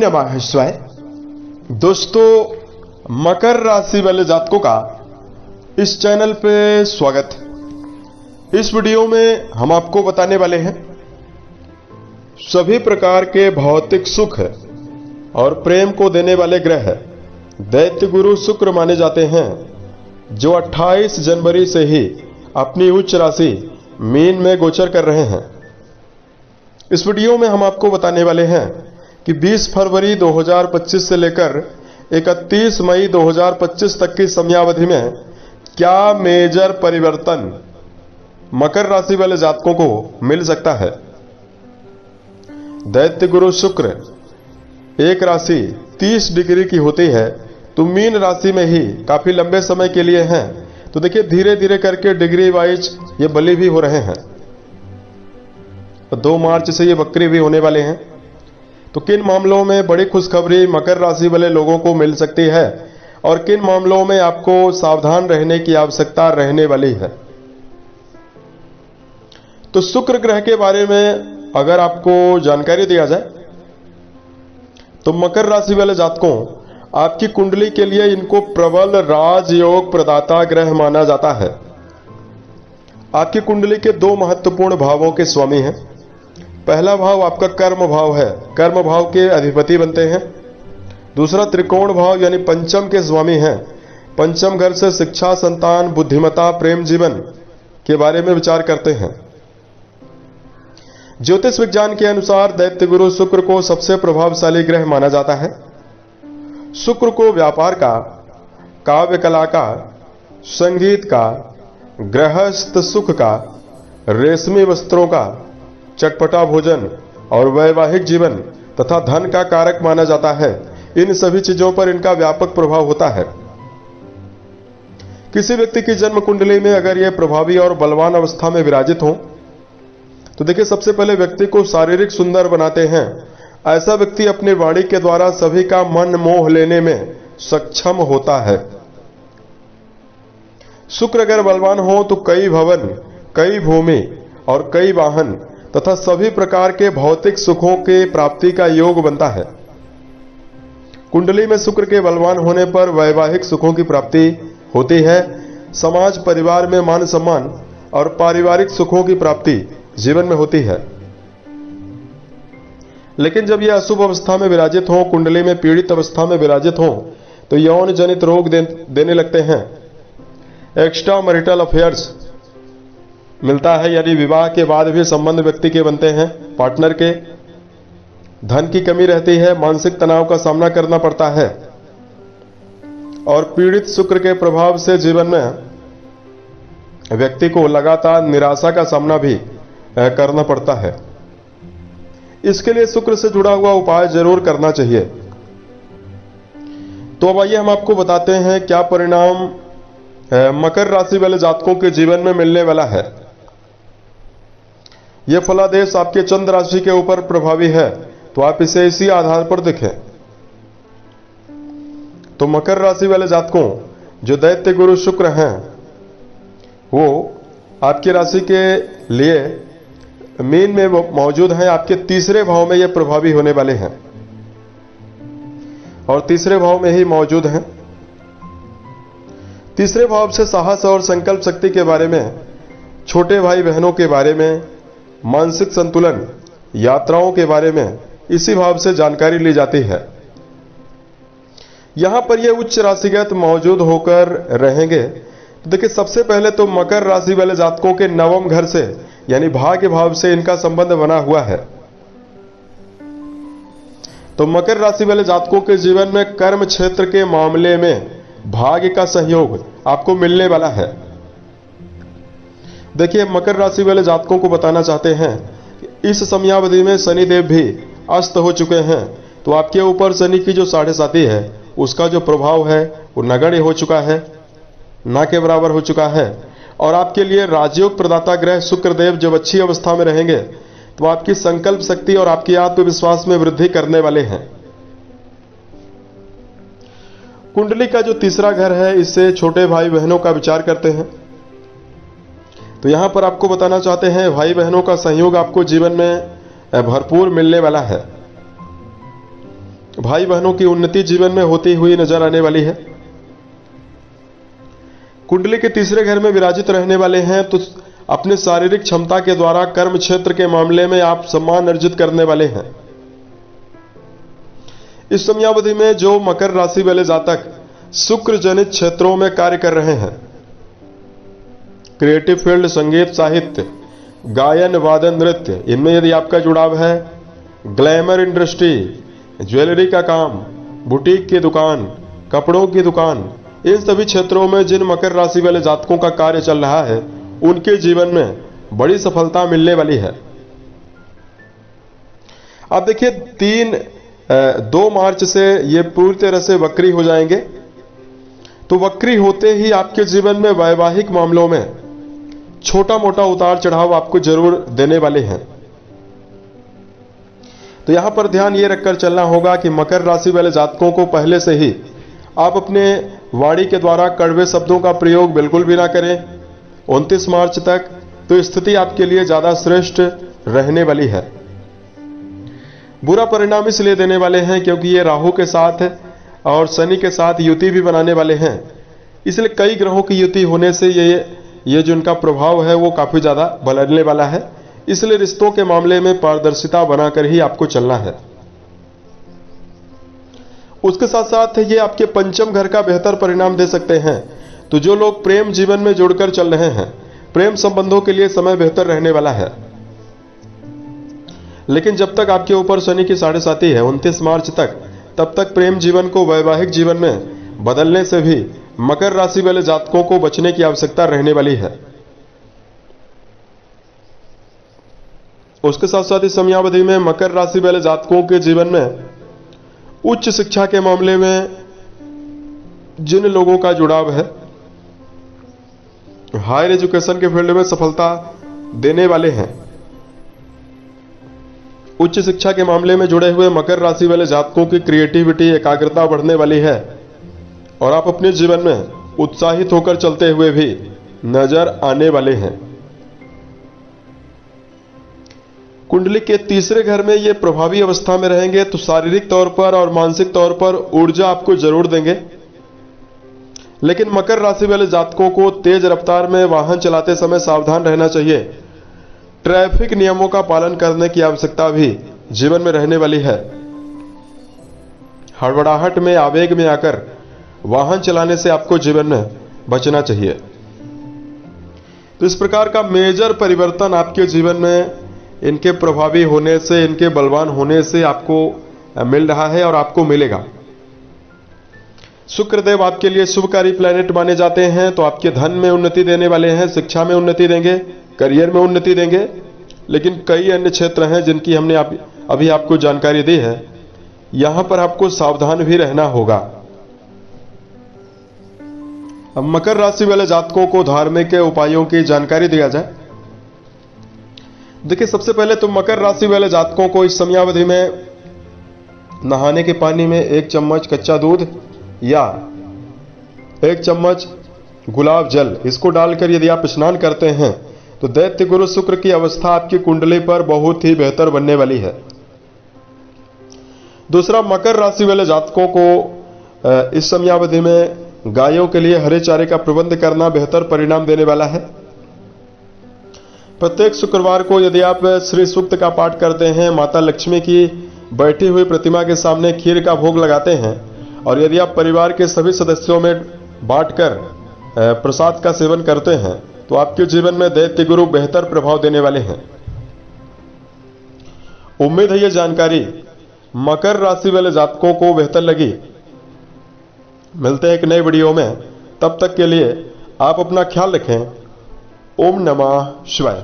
नमः शिवाय। दोस्तों, मकर राशि वाले जातकों का इस चैनल पे स्वागत। इस वीडियो में हम आपको बताने वाले हैं सभी प्रकार के भौतिक सुख और प्रेम को देने वाले ग्रह दैत्य गुरु शुक्र माने जाते हैं, जो 28 जनवरी से ही अपनी उच्च राशि मीन में गोचर कर रहे हैं। इस वीडियो में हम आपको बताने वाले हैं कि 20 फरवरी 2025 से लेकर 31 मई 2025 तक की समयावधि में क्या मेजर परिवर्तन मकर राशि वाले जातकों को मिल सकता है। दैत्य गुरु शुक्र एक राशि 30 डिग्री की होती है, तो मीन राशि में ही काफी लंबे समय के लिए हैं। तो देखिए, धीरे धीरे करके डिग्री वाइज ये बली भी हो रहे हैं। 2 मार्च से ये वक्री भी होने वाले हैं। तो किन मामलों में बड़ी खुशखबरी मकर राशि वाले लोगों को मिल सकती है और किन मामलों में आपको सावधान रहने की आवश्यकता रहने वाली है। तो शुक्र ग्रह के बारे में अगर आपको जानकारी दिया जाए तो मकर राशि वाले जातकों, आपकी कुंडली के लिए इनको प्रबल राजयोग प्रदाता ग्रह माना जाता है। आपकी कुंडली के 2 महत्वपूर्ण भावों के स्वामी हैं। पहला भाव आपका कर्म भाव है, कर्म भाव के अधिपति बनते हैं। दूसरा त्रिकोण भाव यानी पंचम के स्वामी हैं। पंचम घर से शिक्षा, संतान, बुद्धिमत्ता, प्रेम जीवन के बारे में विचार करते हैं। ज्योतिष विज्ञान के अनुसार दैत्य गुरु शुक्र को सबसे प्रभावशाली ग्रह माना जाता है। शुक्र को व्यापार का, काव्य कला का, संगीत का, गृहस्थ सुख का, रेशमी वस्त्रों का, चटपटा भोजन और वैवाहिक जीवन तथा धन का कारक माना जाता है। इन सभी चीजों पर इनका व्यापक प्रभाव होता है। किसी व्यक्ति की जन्म कुंडली में अगर यह प्रभावी और बलवान अवस्था में विराजित हो तो देखिए, सबसे पहले व्यक्ति को शारीरिक सुंदर बनाते हैं। ऐसा व्यक्ति अपनी वाणी के द्वारा सभी का मन मोह लेने में सक्षम होता है। शुक्र अगर बलवान हो तो कई भवन, कई भूमि और कई वाहन तथा सभी प्रकार के भौतिक सुखों के प्राप्ति का योग बनता है। कुंडली में शुक्र के बलवान होने पर वैवाहिक सुखों की प्राप्ति होती है। समाज परिवार में मान सम्मान और पारिवारिक सुखों की प्राप्ति जीवन में होती है। लेकिन जब यह अशुभ अवस्था में विराजित हो, कुंडली में पीड़ित अवस्था में विराजित हो, तो यौन जनित रोग देने लगते हैं। एक्स्ट्रा मैरिटल अफेयर्स मिलता है, यानी विवाह के बाद भी संबंध व्यक्ति के बनते हैं, पार्टनर के। धन की कमी रहती है, मानसिक तनाव का सामना करना पड़ता है और पीड़ित शुक्र के प्रभाव से जीवन में व्यक्ति को लगातार निराशा का सामना भी करना पड़ता है। इसके लिए शुक्र से जुड़ा हुआ उपाय जरूर करना चाहिए। तो अब आइए हम आपको बताते हैं क्या परिणाम मकर राशि वाले जातकों के जीवन में मिलने वाला है। यह फलादेश आपके चंद्र राशि के ऊपर प्रभावी है, तो आप इसे इसी आधार पर देखें। तो मकर राशि वाले जातकों, जो दैत्य गुरु शुक्र हैं, वो आपकी राशि के लिए मीन में मौजूद हैं। आपके तीसरे भाव में ये प्रभावी होने वाले हैं और तीसरे भाव में ही मौजूद हैं। तीसरे भाव से साहस और संकल्प शक्ति के बारे में, छोटे भाई बहनों के बारे में, मानसिक संतुलन, यात्राओं के बारे में इसी भाव से जानकारी ली जाती है। यहां पर ये उच्च राशिगत मौजूद होकर रहेंगे। तो देखिए, सबसे पहले तो मकर राशि वाले जातकों के नवम घर से यानी भाग्य भाव से इनका संबंध बना हुआ है। तो मकर राशि वाले जातकों के जीवन में कर्म क्षेत्र के मामले में भाग्य का सहयोग आपको मिलने वाला है। देखिए, मकर राशि वाले जातकों को बताना चाहते हैं कि इस समयावधि में शनिदेव भी अस्त हो चुके हैं। तो आपके ऊपर शनि की जो 7.5 है, उसका जो प्रभाव है वो नगण्य हो चुका है, ना के बराबर हो चुका है। और आपके लिए राजयोग प्रदाता ग्रह शुक्रदेव जब अच्छी अवस्था में रहेंगे तो आपकी संकल्प शक्ति और आपकी आत्मविश्वास में वृद्धि करने वाले हैं। कुंडली का जो तीसरा घर है, इससे छोटे भाई बहनों का विचार करते हैं। तो यहां पर आपको बताना चाहते हैं, भाई बहनों का सहयोग आपको जीवन में भरपूर मिलने वाला है। भाई बहनों की उन्नति जीवन में होती हुई नजर आने वाली है। कुंडली के तीसरे घर में विराजित रहने वाले हैं तो अपने शारीरिक क्षमता के द्वारा कर्म क्षेत्र के मामले में आप सम्मान अर्जित करने वाले हैं। इस समयावधि में जो मकर राशि वाले जातक शुक्र जनित क्षेत्रों में कार्य कर रहे हैं, क्रिएटिव फील्ड, संगीत, साहित्य, गायन, वादन, नृत्य, इनमें यदि आपका जुड़ाव है, ग्लैमर इंडस्ट्री, ज्वेलरी का काम, बुटीक की दुकान, कपड़ों की दुकान, इन सभी क्षेत्रों में जिन मकर राशि वाले जातकों का कार्य चल रहा है उनके जीवन में बड़ी सफलता मिलने वाली है। आप देखिए 2 मार्च से ये पूरी तरह से वक्री हो जाएंगे, तो वक्री होते ही आपके जीवन में वैवाहिक मामलों में छोटा मोटा उतार चढ़ाव आपको जरूर देने वाले हैं। तो यहां पर ध्यान ये रखकर चलना होगा कि मकर राशि वाले जातकों को पहले से ही आप अपने वाणी के द्वारा कड़वे शब्दों का प्रयोग बिल्कुल भी ना करें। 29 मार्च तक तो स्थिति आपके लिए ज्यादा श्रेष्ठ रहने वाली है। बुरा परिणाम इसलिए देने वाले हैं क्योंकि ये राहु के साथ और शनि के साथ युति भी बनाने वाले हैं, इसलिए कई ग्रहों की युति होने से ये जो उनका प्रभाव है वो काफी ज्यादा बदलने वाला है। इसलिए रिश्तों के मामले में पारदर्शिता बनाकर ही आपको चलना है। उसके साथ साथ ये आपके पंचम घर का बेहतर परिणाम दे सकते हैं। तो जो लोग प्रेम जीवन में जुड़कर चल रहे हैं, प्रेम संबंधों के लिए समय बेहतर रहने वाला है। लेकिन जब तक आपके ऊपर शनि की 7.5 है 29 मार्च तक, तब तक प्रेम जीवन को वैवाहिक जीवन में बदलने से भी मकर राशि वाले जातकों को बचने की आवश्यकता रहने वाली है। उसके साथ साथ इस समयावधि में मकर राशि वाले जातकों के जीवन में उच्च शिक्षा के मामले में जिन लोगों का जुड़ाव है, हायर एजुकेशन के फील्ड में सफलता देने वाले हैं। उच्च शिक्षा के मामले में जुड़े हुए मकर राशि वाले जातकों की क्रिएटिविटी, एकाग्रता बढ़ने वाली है और आप अपने जीवन में उत्साहित होकर चलते हुए भी नजर आने वाले हैं। कुंडली के तीसरे घर में ये प्रभावी अवस्था में रहेंगे तो शारीरिक तौर पर और मानसिक तौर पर ऊर्जा आपको जरूर देंगे। लेकिन मकर राशि वाले जातकों को तेज रफ्तार में वाहन चलाते समय सावधान रहना चाहिए। ट्रैफिक नियमों का पालन करने की आवश्यकता भी जीवन में रहने वाली है। हड़बड़ाहट में, आवेग में आकर वाहन चलाने से आपको जीवन में बचना चाहिए। तो इस प्रकार का मेजर परिवर्तन आपके जीवन में इनके प्रभावी होने से, इनके बलवान होने से आपको मिल रहा है और आपको मिलेगा। शुक्रदेव आपके लिए शुभकारी प्लैनेट माने जाते हैं, तो आपके धन में उन्नति देने वाले हैं, शिक्षा में उन्नति देंगे, करियर में उन्नति देंगे। लेकिन कई अन्य क्षेत्र हैं जिनकी हमने अभी आपको जानकारी दी है, यहां पर आपको सावधान भी रहना होगा। अब मकर राशि वाले जातकों को धार्मिक उपायों की जानकारी दिया जाए। देखिए, सबसे पहले तो मकर राशि वाले जातकों को इस समयावधि में नहाने के पानी में 1 चम्मच कच्चा दूध या 1 चम्मच गुलाब जल, इसको डालकर यदि आप स्नान करते हैं तो दैत्य गुरु शुक्र की अवस्था आपकी कुंडली पर बहुत ही बेहतर बनने वाली है। दूसरा, मकर राशि वाले जातकों को इस समयावधि में गायों के लिए हरे चारे का प्रबंध करना बेहतर परिणाम देने वाला है। प्रत्येक शुक्रवार को यदि आप श्री सूक्त का पाठ करते हैं, माता लक्ष्मी की बैठी हुई प्रतिमा के सामने खीर का भोग लगाते हैं और यदि आप परिवार के सभी सदस्यों में बांटकर प्रसाद का सेवन करते हैं तो आपके जीवन में दैत्य गुरु बेहतर प्रभाव देने वाले हैं। उम्मीद है यह जानकारी मकर राशि वाले जातकों को बेहतर लगी। मिलते हैं एक नए वीडियो में, तब तक के लिए आप अपना ख्याल रखें। ओम नमः शिवाय।